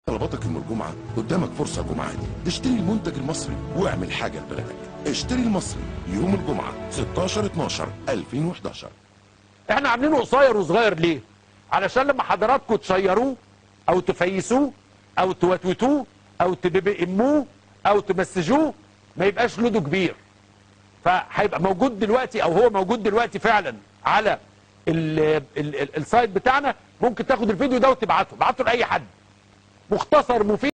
طلباتك يوم الجمعة قدامك فرصة جمعة دي تشتري المنتج المصري واعمل حاجة لبلدك. اشتري المصري يوم الجمعة 16/12/2011. احنا عاملينه قصير وصغير ليه؟ علشان لما حضراتكم تشيروه او تفيسوه او توتوتوه او تبقموه او تمسجوه ما يبقاش لوده كبير. فهيبقى موجود دلوقتي او هو موجود دلوقتي فعلا على السايت بتاعنا. ممكن تاخد الفيديو ده وتبعته لاي حد. مختصر مفيد.